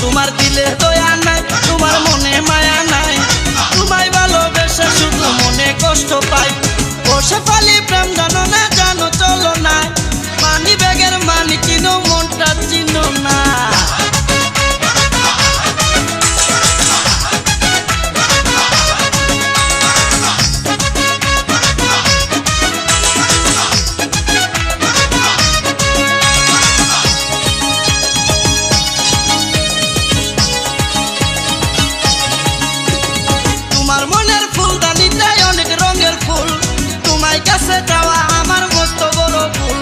তোমার দিলে দয়া নাই, তোমার মনে মায়া নাই, তোমায় ভালোবেসে শুধু মনে কষ্ট পাই। বসে পালি প্রেম জানো না, জানো চলো না, মানি ব্যাগের মানি চিনো মনটা চিনো না। তোমার মনের ফুলদানিটাই অনেক রঙের ফুল, তোমায় কাছে যাওয়া আমার মস্ত বড় ভুল।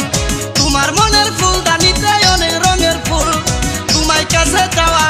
তোমার মনের ফুলদানিটাই অনেক রঙের ফুল, তোমায় কাছে যাওয়া